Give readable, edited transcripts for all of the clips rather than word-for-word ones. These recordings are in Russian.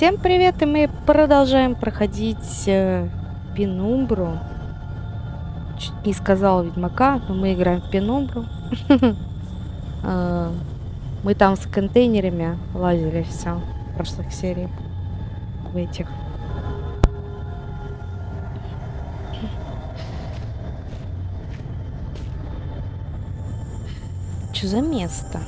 Всем привет, и мы продолжаем проходить Пенумбру. Чуть не сказала Ведьмака, но мы играем в Пенумбру. Мы там с контейнерами лазили все в прошлых сериях. В этих. Что за место?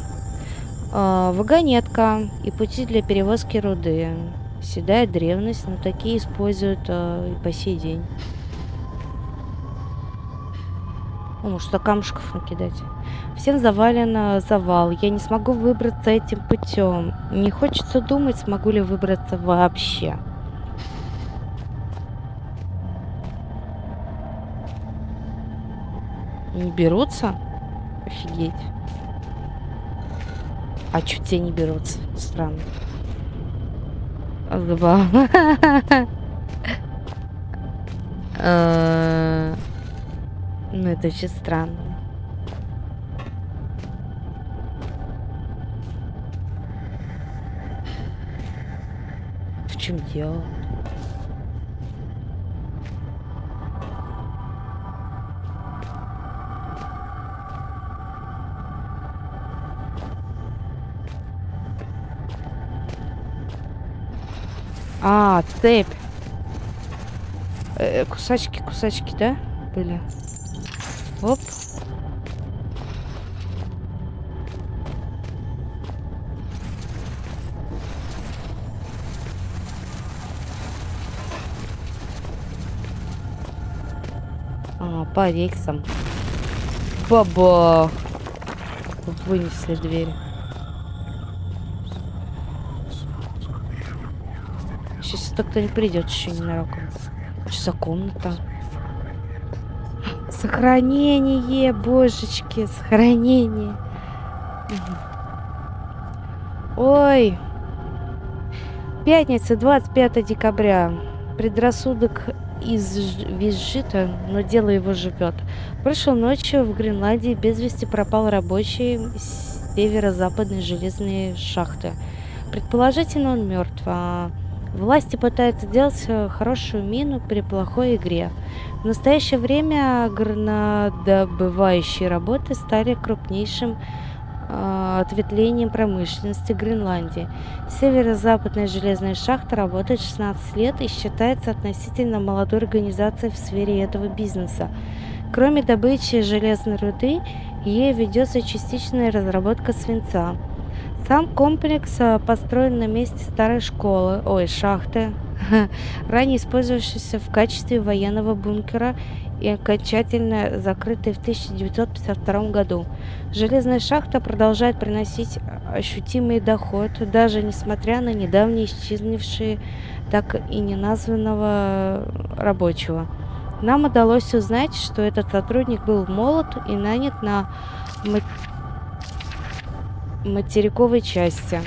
Вагонетка и пути для перевозки руды. Седая древность, но такие используют и по сей день. Может, камушков накидать. Всем завален завал. Я не смогу выбраться этим путем. Не хочется думать, смогу ли выбраться вообще. Не берутся? Офигеть. А чё те не берутся? Странно. Забавно. Ну, это очень странно. В чем дело? А, цепь. Кусачки, да? Были. Оп. По рельсам. Бабах. Вынесли дверь. Сейчас кто не придет еще ненароком. Что за комната? Сохранение, божечки, сохранение. Ой. Пятница, 25 декабря. Предрассудок визжит, но дело его живет. Прошлой ночью в Гренландии без вести пропал рабочий северо-западной железной шахты. Предположительно, он мертв. Власти пытаются делать хорошую мину при плохой игре. В настоящее время горнодобывающие работы стали крупнейшим ответвлением промышленности Гренландии. Северо-западная железная шахта работает 16 лет и считается относительно молодой организацией в сфере этого бизнеса. Кроме добычи железной руды, ею ведется частичная разработка свинца. Сам комплекс построен на месте старой шахты, ранее использовавшейся в качестве военного бункера и окончательно закрытой в 1952 году. Железная шахта продолжает приносить ощутимый доход, даже несмотря на недавно исчезнувшие так и не названного рабочего. Нам удалось узнать, что этот сотрудник был молод и нанят на материковой части.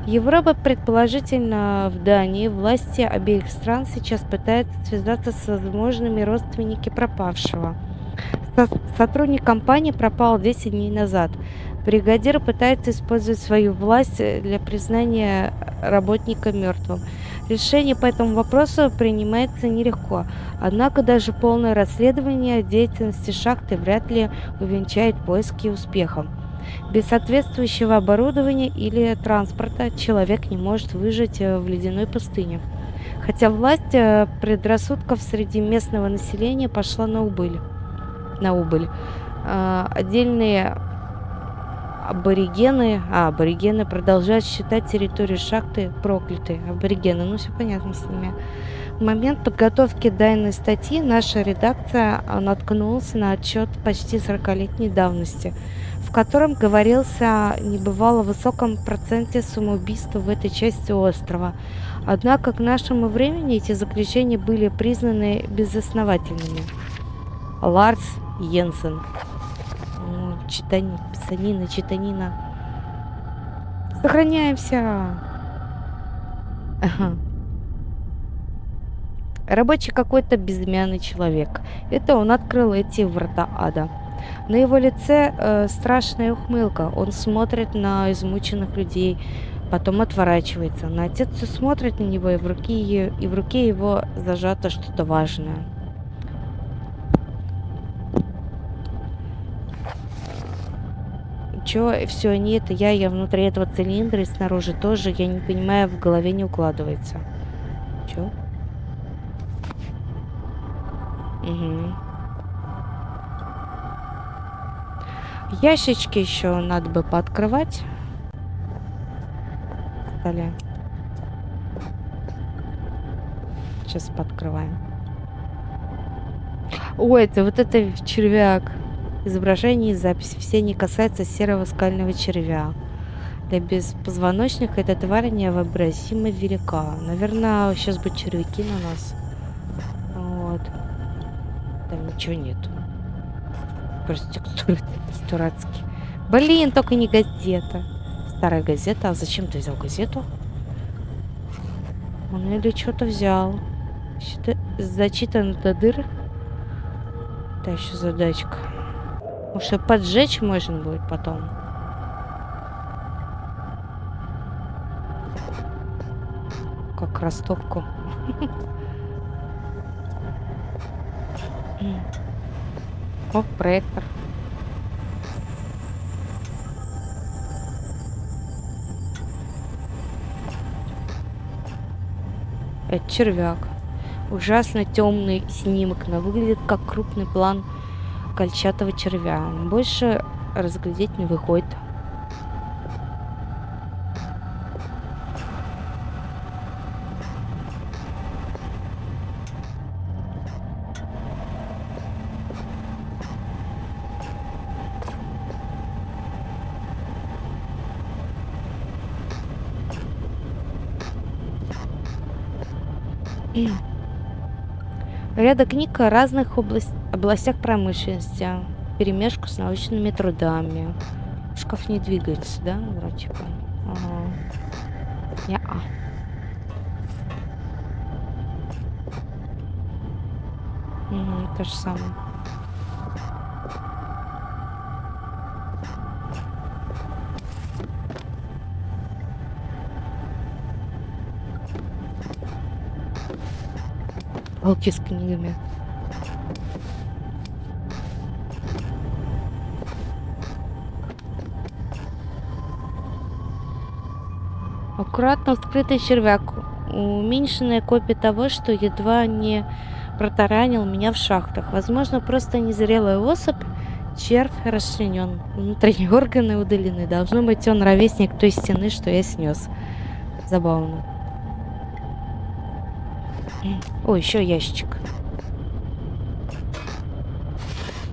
Европа, предположительно в Дании, власти обеих стран сейчас пытаются связаться с возможными родственниками пропавшего. Сотрудник компании пропал 10 дней назад. Бригадир пытается использовать свою власть для признания работника мертвым. Решение по этому вопросу принимается нелегко, однако даже полное расследование деятельности шахты вряд ли увенчает поиски успехом. Без соответствующего оборудования или транспорта человек не может выжить в ледяной пустыне. Хотя власть предрассудков среди местного населения пошла на убыль. Отдельные аборигены продолжают считать территорию шахты проклятой. Аборигены, ну все понятно с ними. В момент подготовки данной статьи наша редакция наткнулась на отчет почти 40-летней давности, в котором говорился о небывало высоком проценте самоубийств в этой части острова. Однако к нашему времени эти заключения были признаны безосновательными. Ларс Йенсен. Читанина. Сохраняемся. Рабочий какой-то безымянный человек. Это он открыл эти врата ада. На его лице страшная ухмылка. Он смотрит на измученных людей, Потом отворачивается. Но отец все смотрит на него, и в руке его зажато что-то важное. Чё, все, не это я внутри этого цилиндра и снаружи тоже, я не понимаю, в голове не укладывается. Чё? Угу. Ящички еще надо бы пооткрывать. Далее. Сейчас пооткрываем. Ой, это вот это червяк. Изображение и запись. Все не касается серого скального червя. Для беспозвоночных эта тварь невообразимо велика. Наверное, сейчас будут червяки на нас. Вот. Там ничего нету. Просто текстуры такие дурацкие. Блин, только не газета. Старая газета. А зачем ты взял газету? Он или что-то взял. Зачитано до дыр. Да, еще задачка. Может, поджечь можно будет потом. Как ростовку. О, проектор. Это червяк. Ужасно темный снимок, но выглядит как крупный план кольчатого червя. Больше разглядеть не выходит. Ряда книг о разных областях промышленности, вперемешку с научными трудами. Шкаф не двигается, да? Вроде типа. Ага. Не-а. Угу, то же самое. Полки с книгами. Аккуратно вскрытый червяк. Уменьшенная копия того, что едва не протаранил меня в шахтах. Возможно, просто незрелая особь. Червь расчленен. Внутренние органы удалены. Должно быть, он ровесник той стены, что я снес. Забавно. О, еще ящичек.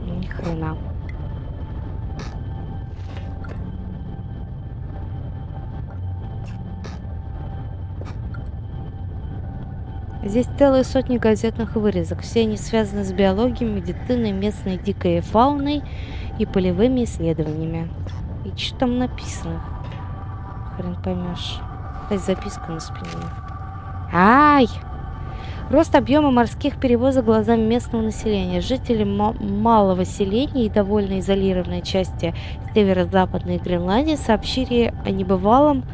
Ни хрена. Здесь целые сотни газетных вырезок. Все они связаны с биологией, медициной, местной дикой фауной и полевыми исследованиями. И что там написано? Хрен поймешь. Есть записка на спине. Ай! Рост объема морских перевозок глазами местного населения. Жители малого селения и довольно изолированной части северо-западной Гренландии сообщили о небывалом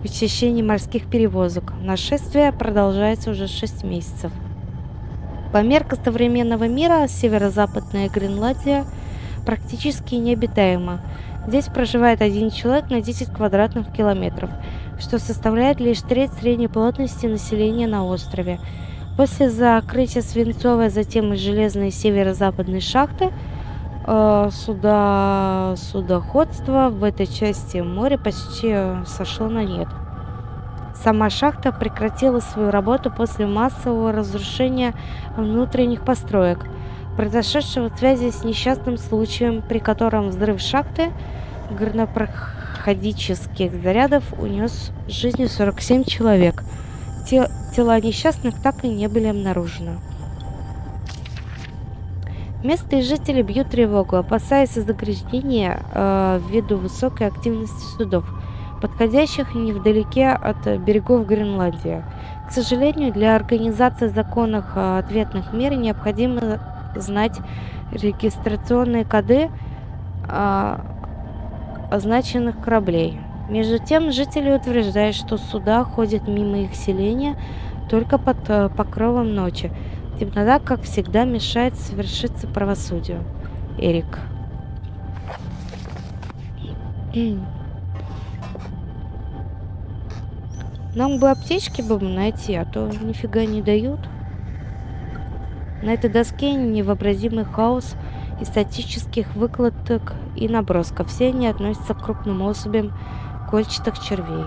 учащении морских перевозок. Нашествие продолжается уже 6 месяцев. По меркам современного мира северо-западная Гренландия практически необитаема. Здесь проживает один человек на 10 квадратных километров, что составляет лишь треть средней плотности населения на острове. После закрытия свинцовой, затем и железной северо-западной шахты, судоходство в этой части моря почти сошло на нет. Сама шахта прекратила свою работу после массового разрушения внутренних построек, произошедшего в связи с несчастным случаем, при котором взрыв шахты горнопроходических зарядов унес жизни 47 человек. Тела несчастных так и не были обнаружены. Местные жители бьют тревогу, опасаясь загрязнения ввиду высокой активности судов, подходящих невдалеке от берегов Гренландии. К сожалению, для организации законных ответных мер необходимо знать регистрационные коды означенных кораблей. Между тем, жители утверждают, что суда ходят мимо их селения только под покровом ночи. Темнота, как всегда, мешает совершиться правосудию. Эрик. Нам бы аптечки найти, а то нифига не дают. На этой доске невообразимый хаос из статических выкладок и набросков. Все они относятся к крупным особям кольчатых червей.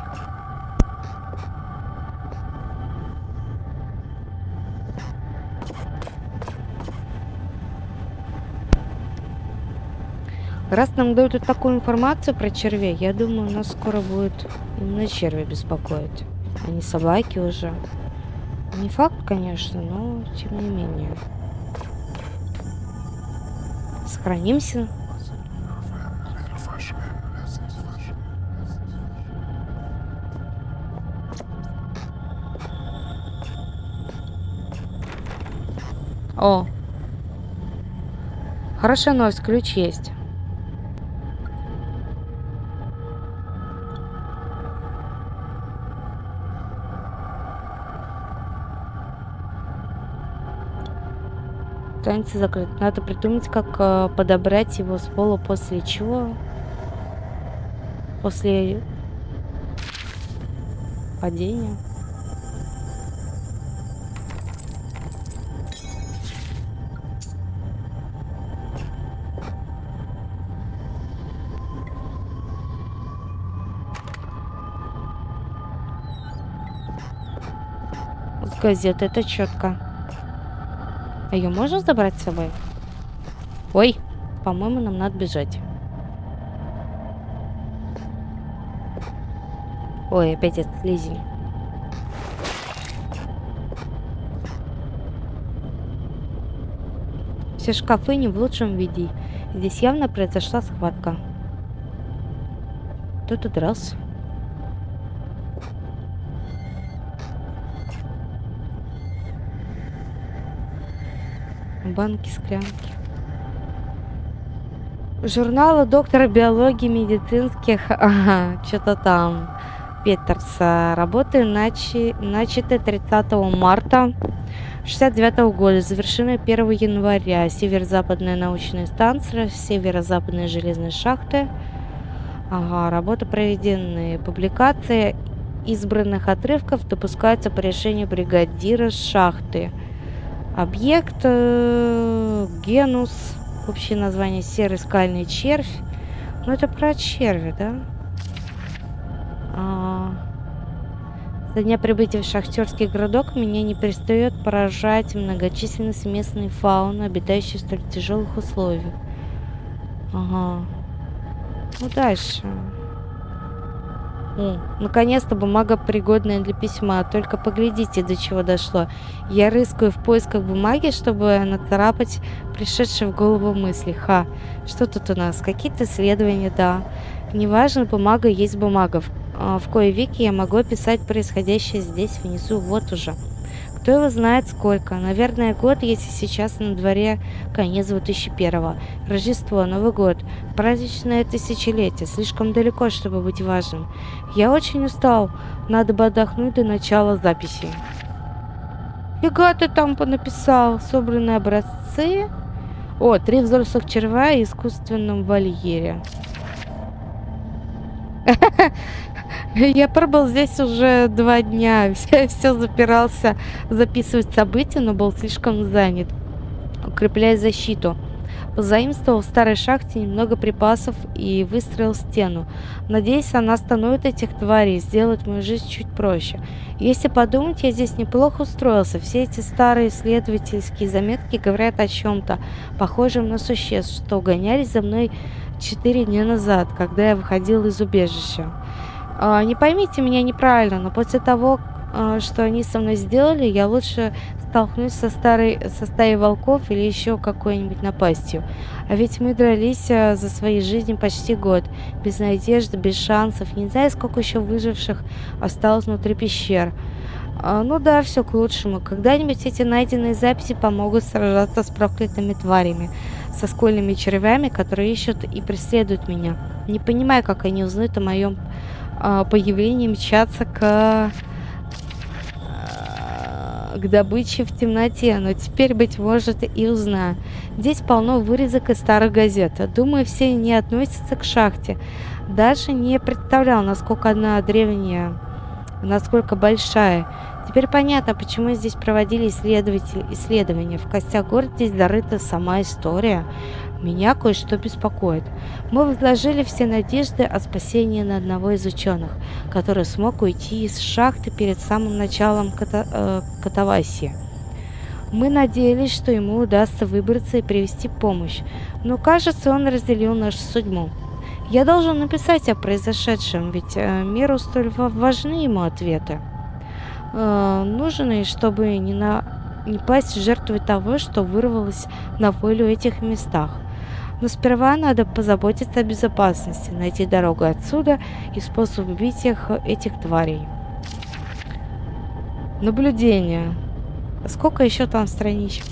Раз нам дают вот такую информацию про червей, я думаю, нас скоро будет именно черви беспокоить, а не собаки уже. Не факт, конечно, но тем не менее. Сохранимся. О! Хорошая новость, ключ есть. Страница закрыта. Надо придумать, как подобрать его с пола, после чего? После падения. С газеты это четко. А ее можно забрать с собой? Ой, по-моему, нам надо бежать. Ой, опять этот слизень. Все шкафы не в лучшем виде. Здесь явно произошла схватка. Кто-то дрался. Банки, склянки. Журналы доктора биологии медицинских. Ага, что-то там. Петерса. Работы начаты 30 марта 69 года. Завершены 1 января. Северо-западная научная станция, северо-западные железные шахты. Ага, работы проведены. Публикация избранных отрывков допускается по решению бригадира шахты. Объект Генус. Общее название серый скальный червь. Ну, это про черви, да? Со дня прибытия в шахтерский городок меня не перестает поражать многочисленность местной фауны, обитающей в столь тяжелых условиях. Ага. Ну, дальше. Наконец-то бумага, пригодная для письма. Только поглядите, до чего дошло. Я рыскаю в поисках бумаги, чтобы нацарапать пришедшие в голову мысли. Что тут у нас? Какие-то исследования, да. Неважно, бумага есть бумага. В кои веки я могу описать происходящее здесь, внизу, вот уже. Кто его знает сколько. Наверное, год, если сейчас на дворе конец 2001-го. Рождество, Новый год, праздничное тысячелетие. Слишком далеко, чтобы быть важным. Я очень устал. Надо бы отдохнуть до начала записи. Фига ты там понаписал? Собранные образцы. 3 взрослых червя в искусственном вольере. Я пробыл здесь уже 2 дня. Все запирался записывать события, но был слишком занят, укрепляя защиту. Позаимствовал в старой шахте немного припасов и выстроил стену. Надеюсь, она остановит этих тварей и сделает мою жизнь чуть проще. Если подумать, я здесь неплохо устроился. Все эти старые исследовательские заметки говорят о чем-то похожем на существ, что гонялись за мной 4 дня назад, когда я выходил из убежища. Не поймите меня неправильно, но после того, что они со мной сделали, я лучше столкнусь со стаей волков или еще какой-нибудь напастью. А ведь мы дрались за свои жизни почти год, без надежды, без шансов. Не знаю, сколько еще выживших осталось внутри пещер. Ну да, все к лучшему. Когда-нибудь эти найденные записи помогут сражаться с проклятыми тварями, со скольными червями, которые ищут и преследуют меня. Не понимаю, как они узнают о моем появления мчаться к добыче в темноте, но теперь, быть может, и узнаю. Здесь полно вырезок из старых газет. Думаю, все не относятся к шахте. Даже не представлял, насколько она древняя, насколько большая. Теперь понятно, почему здесь проводили исследования. В костях города здесь зарыта сама история. Меня кое-что беспокоит. Мы возложили все надежды о спасении на одного из ученых, который смог уйти из шахты перед самым началом катавасии. Мы надеялись, что ему удастся выбраться и привести помощь, но, кажется, он разделил нашу судьбу. Я должен написать о произошедшем, ведь миру столь важны ему ответы. Нужны, чтобы не пасть жертвой того, что вырвалось на волю в этих местах. Но сперва надо позаботиться о безопасности, найти дорогу отсюда и способ убить этих тварей. Наблюдение. Сколько еще там страничек?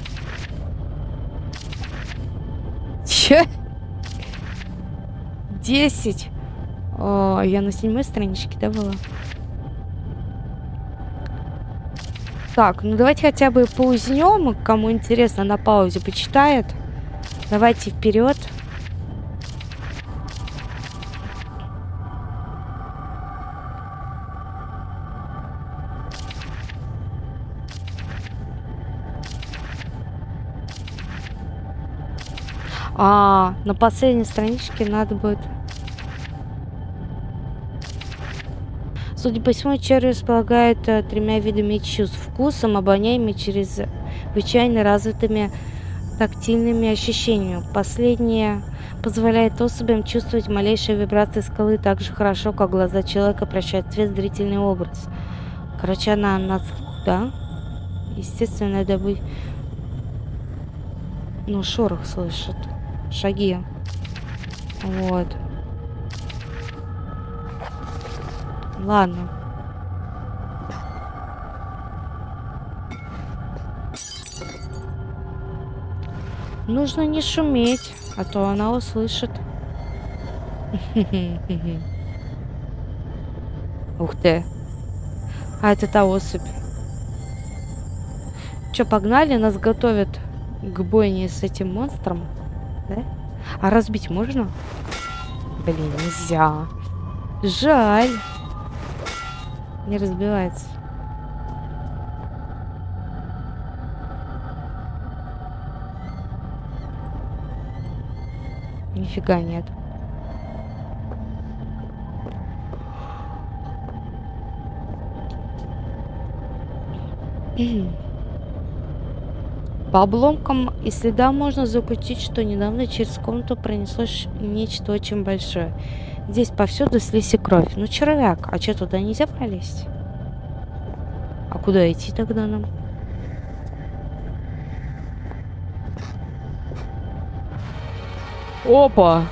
Че? 10. О, я на 7 страничке, да, была? Так, ну давайте хотя бы паузнем. Кому интересно, на паузе почитает. Давайте вперед. На последней страничке надо будет... Судя по всему, черви располагает 3 видами чувств: вкусом, обонянием и чрезвычайно развитыми тактильными ощущениями. Последнее позволяет особям чувствовать малейшие вибрации скалы так же хорошо, как глаза человека прощают цвет, зрительный образ. Короче, она да? Естественно, надо быть... Ну, шорох слышит. Шаги. Вот. Ладно. Нужно не шуметь, а то она услышит. Ух ты. А это та особь. Че, погнали? Нас готовят к бойне с этим монстром. Да? А разбить можно? Блин, нельзя. Жаль. Не разбивается. Нифига нет. По обломкам и следам можно заключить, что недавно через комнату пронеслось нечто очень большое. Здесь повсюду слизь и кровь. Ну, червяк, а что, туда нельзя пролезть? А куда идти тогда нам? Опа!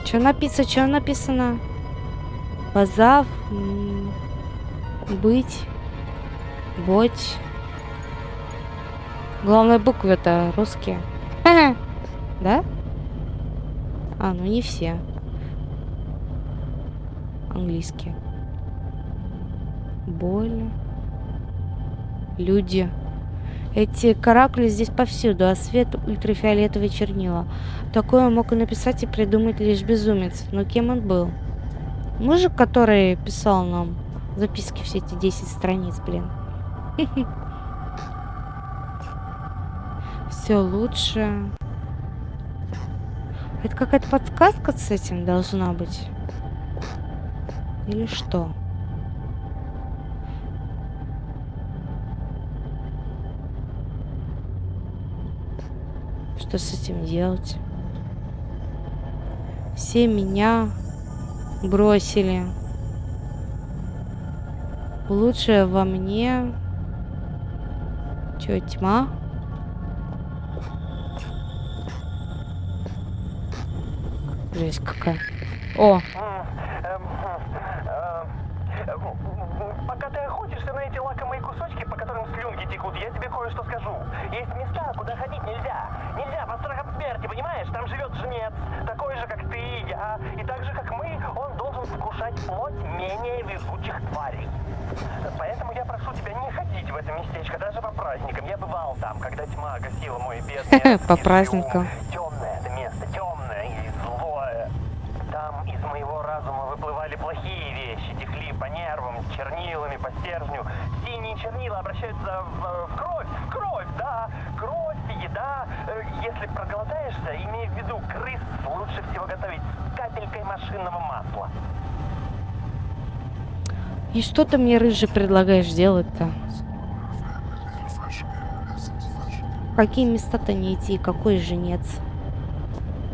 Что написано? Позав, быть, быть. Главные буквы это русские. Да? Ну не все. Английские. Боль. Люди. Эти каракули здесь повсюду, а свет ультрафиолетовые чернила. Такое мог и написать и придумать лишь безумец. Но кем он был? Мужик, который писал нам записки, все эти 10 страниц, блин. Все лучше. Это какая-то подсказка с этим должна быть? Или что? Что с этим делать? Все меня бросили. Лучшее во мне... Чё, тьма? Жесть какая. О! Пока ты охотишься на эти лакомые кусочки, по которым слюнки текут, я тебе кое-что скажу. Есть места, куда ходить нельзя. Нельзя, под страхом смерти, понимаешь? Там живет жнец, такой же, как ты и я. И так же, как мы, он должен вкушать плоть менее везучих тварей. Поэтому я прошу тебя не ходить в это местечко, даже по праздникам. Я бывал там, когда тьма гасила мой бедный По праздникам. Темное это место, темное и злое. Там из моего разума выплывали плохие вещи, текли по нервам, чернилами, по стержню. Синие чернила обращаются в кровь, да, кровь, еда. Если проголодаешься, имей в виду, крыс лучше всего готовить с капелькой машинного масла. И что ты мне, рыжий, предлагаешь делать-то? В какие места-то не идти? Какой женец?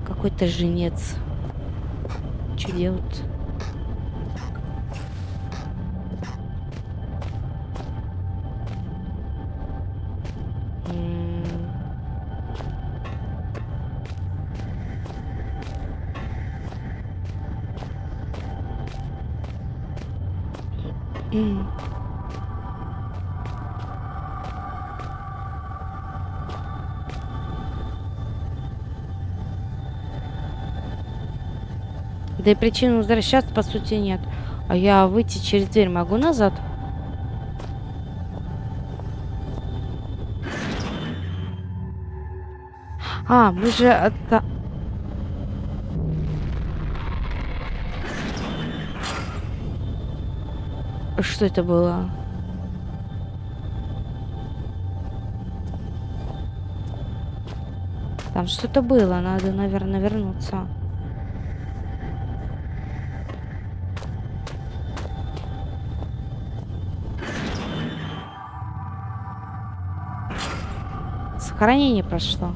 Какой-то женец. Что делать? Да и причин возвращаться, по сути, нет. А я выйти через дверь могу назад? А, мы же это... Что это было? Там что-то было, надо, наверное, вернуться. Сохранение прошло.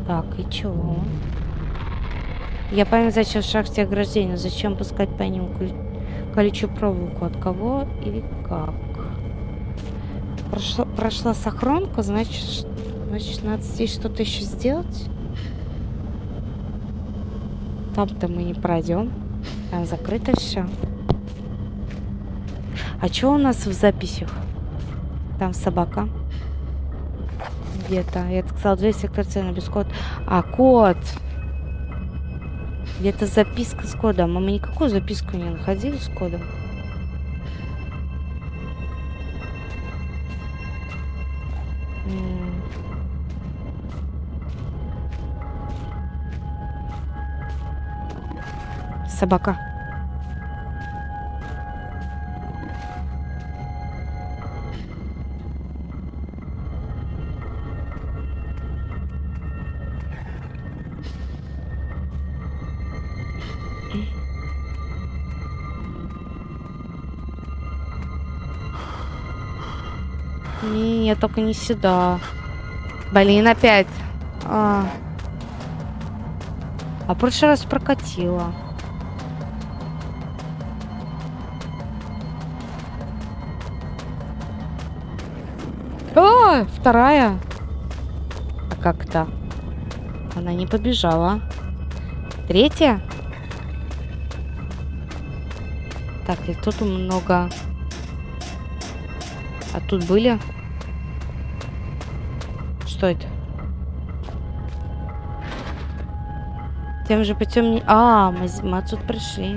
Так, и чего? Я пойму, зачем в шахте ограждения. Зачем пускать по ним колючую проволоку? От кого и как? Прошла сохранка, значит, надо здесь что-то еще сделать. Там-то мы не пройдем. Там закрыто все. А что у нас в записях? Там собака. Где-то. Я сказала, 2 сектор цены без кода. А, код. Где-то записка с кодом. А мы никакую записку не находили с кодом. Собака. Нет, только не сюда. Блин, опять. А в прошлый раз прокатила. О, вторая. А как-то? Она не побежала. Третья? Так, и тут много. А тут были? Что это? Тем же путем не... А, мы отсюда пришли.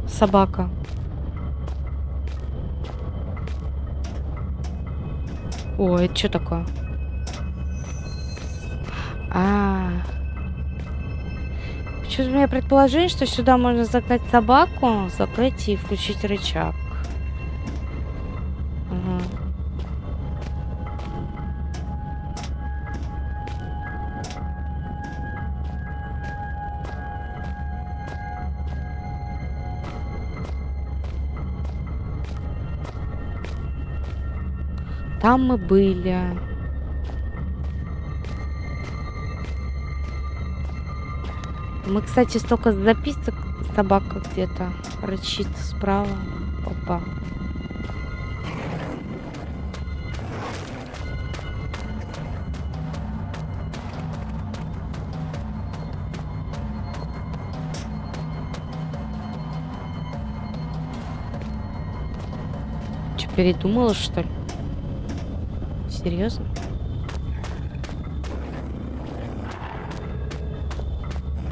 Собака. О, это что такое? Почему-то у меня предположение, что сюда можно загнать собаку, закрыть и включить рычаг. Ага. Там мы были. Мы, кстати, столько записок Собака где-то рычит справа. Опа. Че, передумала, что ли? Серьезно?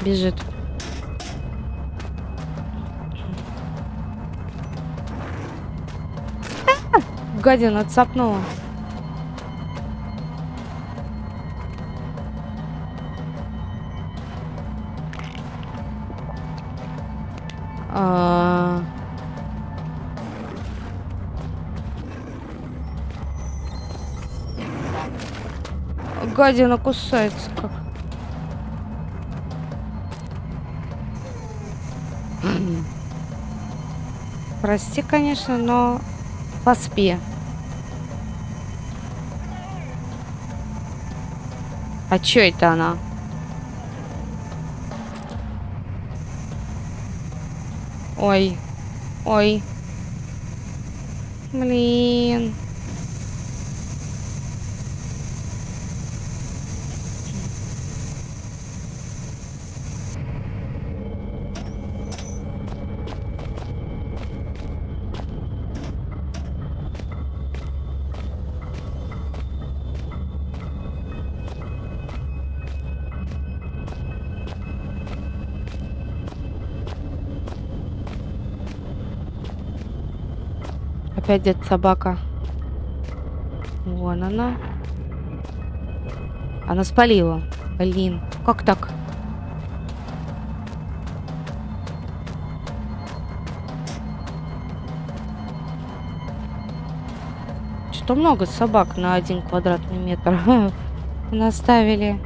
Бежит. Гадина цапнула. А. Гадина кусается как. Прости, конечно, но поспи. А чё это она? Ой. Ой. Блин. Опять где-то собака. Вон она. Она спалила. Блин, как так? Что много собак на 1 квадратный метр наставили.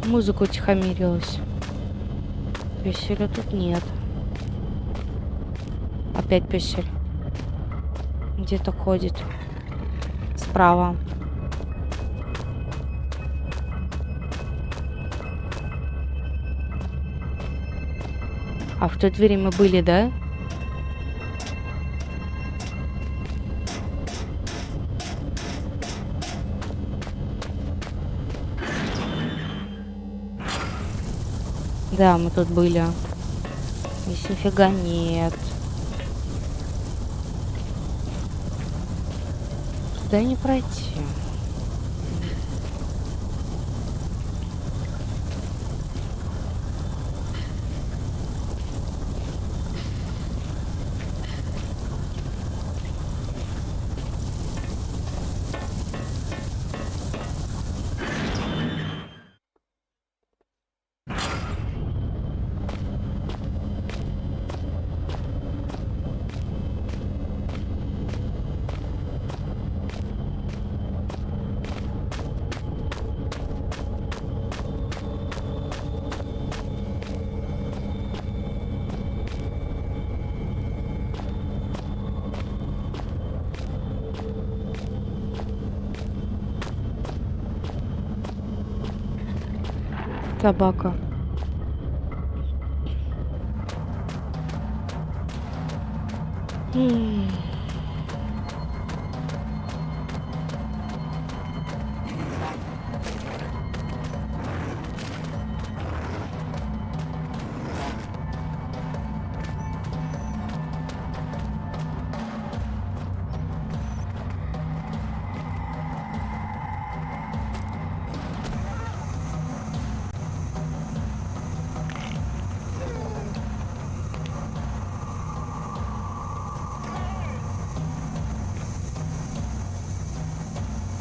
Музыка утихомирилась. Пёселя тут нет. Опять пёсель. Где-то ходит. Справа. А в той двери мы были, да? Да, мы тут были. Здесь нифига нет. Туда не пройти. Собака.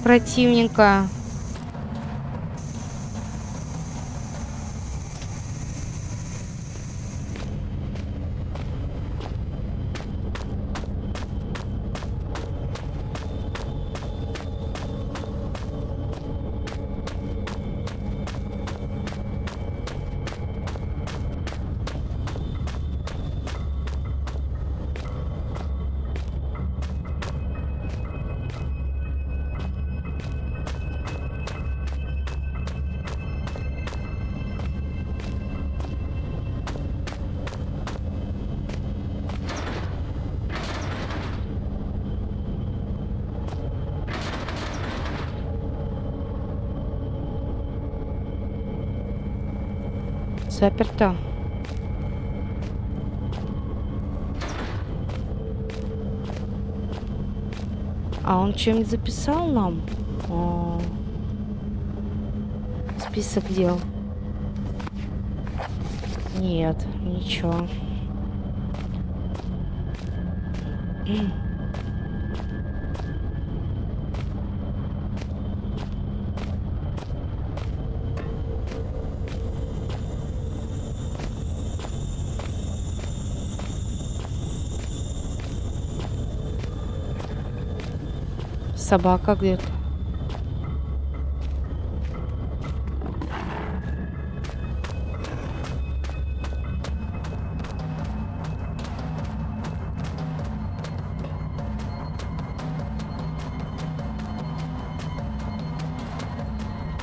Противненько. Заперто. А он что-нибудь записал нам? О, список дел. Нет, ничего. Собака где-то.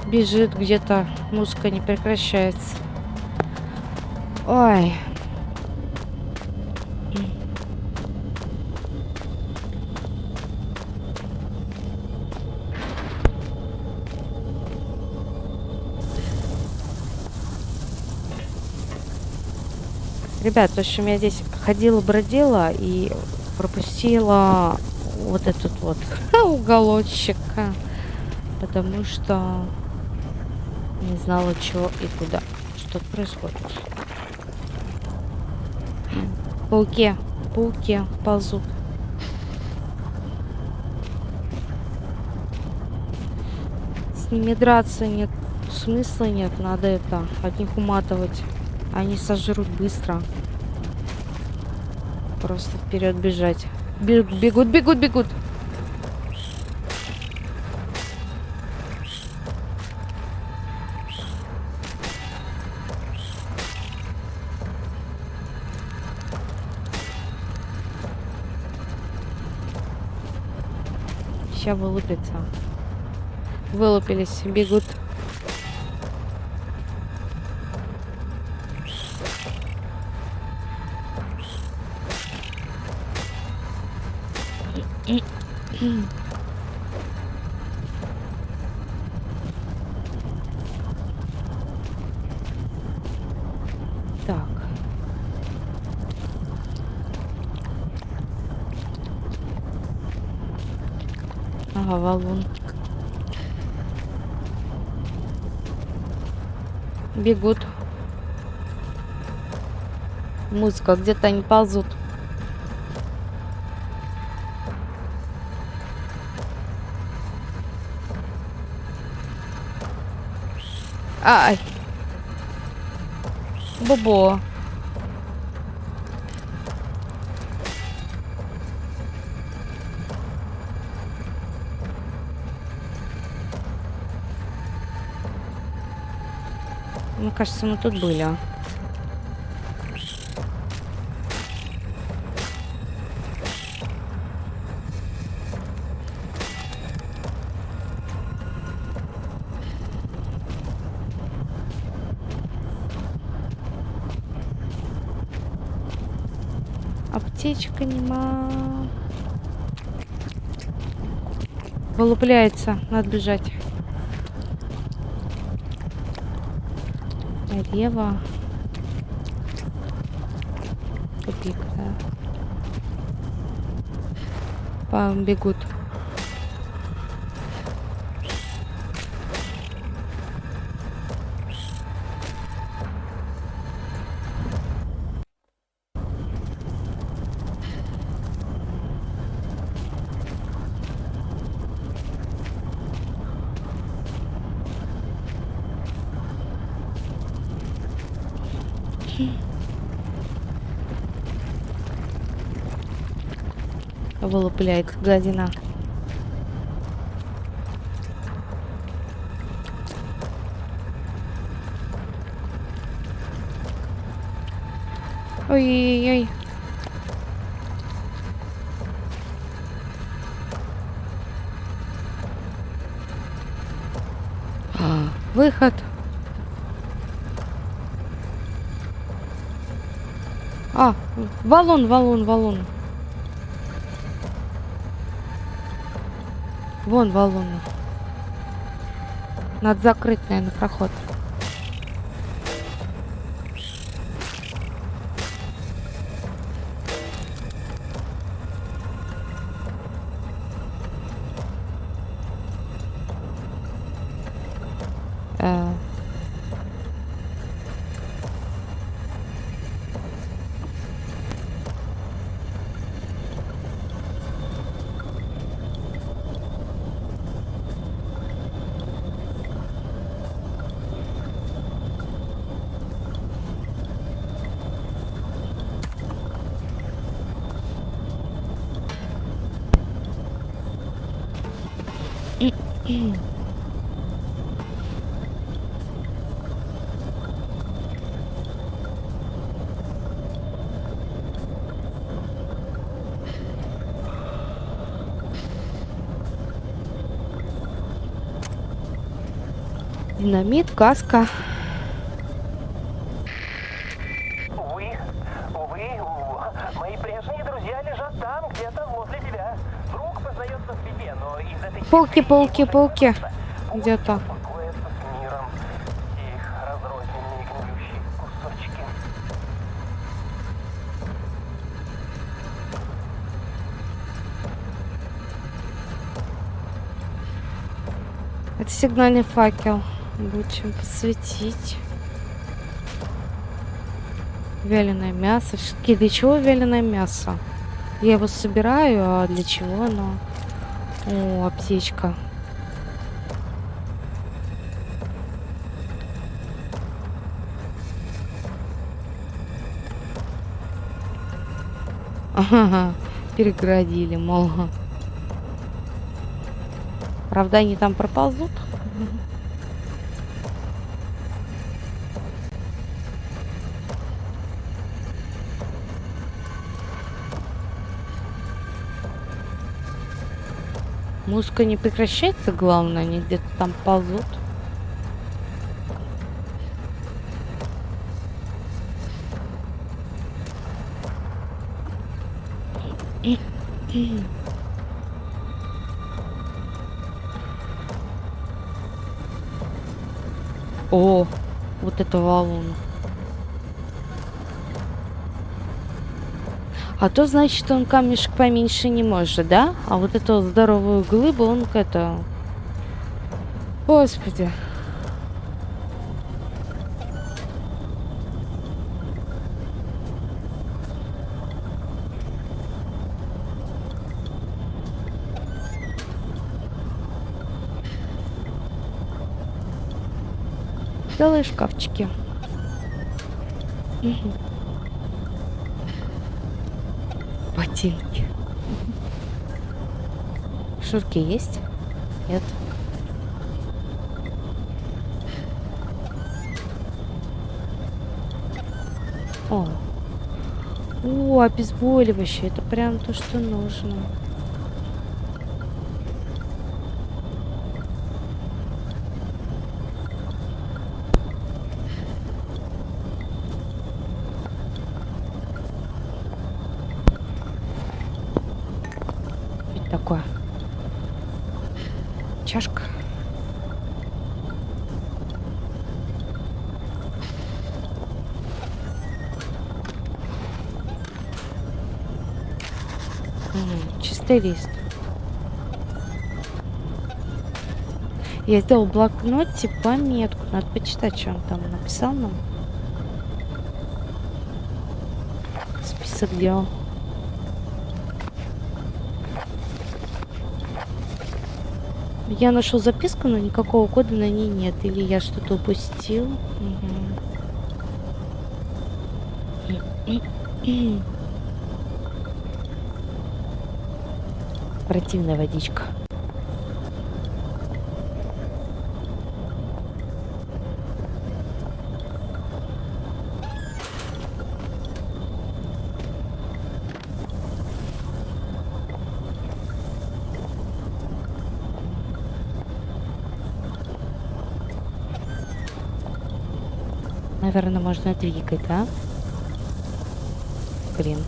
Бежит где-то, музыка не прекращается. Ой. Ребят, в общем, я здесь ходила-бродила и пропустила вот этот вот уголочек, потому что не знала, что и куда. Что происходит. Пауки ползут. С ними драться нет смысла, нет, надо это, от них уматывать. Они сожрут быстро. Просто вперед бежать. Бегут. Сейчас вылупятся. Вылупились, бегут. Так. Ага, валун. Бегут. Музыка, где-то они ползут. Ай. Бобо. Мне кажется, мы тут были. Аптечка нема. Вылупляется. Надо бежать. Рева. Тупик, да. Бегут. Вылупляет гадина. Ой-ой-ой. Выход. Валун. Вон валун. Надо закрыть, наверное, проход. Динамит, каска. Мои прежние друзья лежат там, где-то возле тебя. Друг познается в беде, но из этой... Пауки. Где-то. Успокоиться с миром. Их разрозненные гниющие кусочки. Это сигнальный факел. Лучше посветить. Вяленое мясо. Все-таки для чего вяленое мясо? Я его собираю, а для чего оно? О, аптечка. Ага, перегородили, мол. Правда, они там проползут? Музыка не прекращается, главное, они где-то там ползут. О, вот это валун. А то значит, он камешек поменьше не может, да? А вот эту здоровую глыбу он это... Господи. Целые шкафчики. Ботинки. Шурки есть? Нет. О, обезболивающее. Это прям то, что нужно. Что такое? Чашка. Чистый лист. Я сделал в блокноте пометку. Надо почитать, что он там написал нам. Список дел. Я нашел записку, но никакого кода на ней нет. Или я что-то упустил. Противная водичка. Наверное, можно двигать, да? Блин.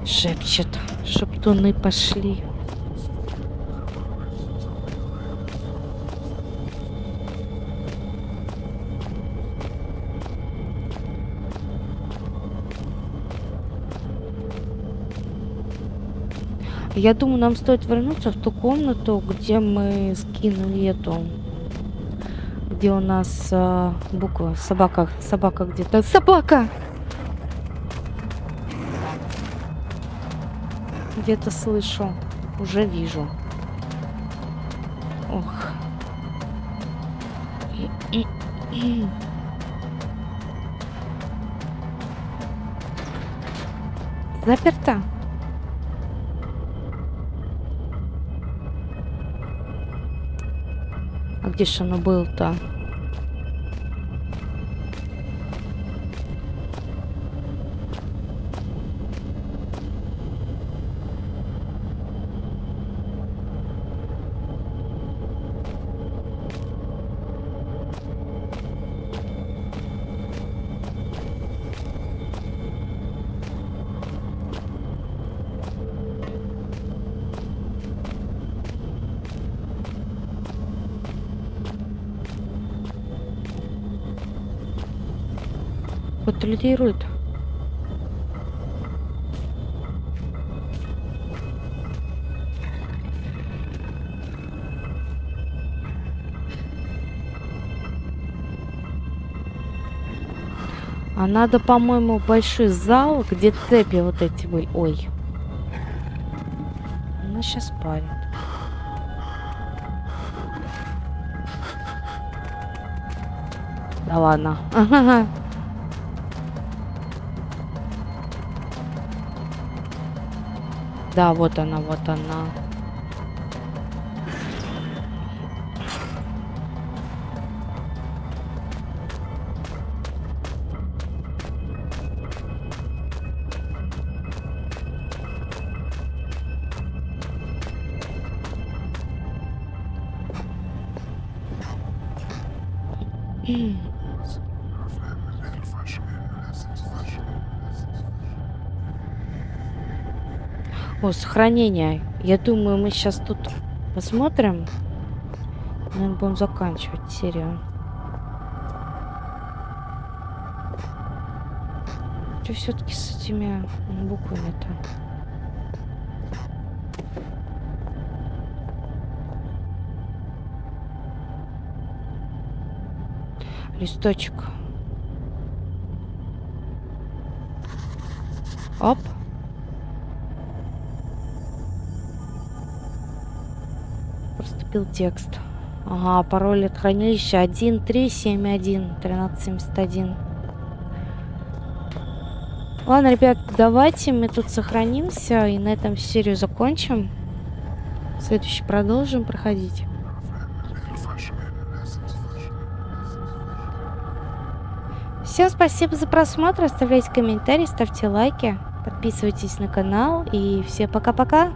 Шепчет, шептуны пошли. Я думаю, нам стоит вернуться в ту комнату, где мы скинули эту, где у нас буква собака где-то. Собака! Где-то слышу. Уже вижу. Ох. Заперто? А где ж оно было-то? Патрулирует. А надо, по-моему, большой зал, где цепи вот эти были. Ой. Она сейчас парит. Да ладно. Ага. Да, вот она, вот она. О, сохранение. Я думаю, мы сейчас тут посмотрим. Мы будем заканчивать серию. Что все-таки с этими буквами-то? Листочек. Оп. Проступил текст. Ага, пароль от хранилища 1371 1371. Ладно, ребят, давайте мы тут сохранимся и на этом серию закончим. Следующий продолжим проходить. Всем спасибо за просмотр, оставляйте комментарии, ставьте лайки, подписывайтесь на канал и всем пока-пока.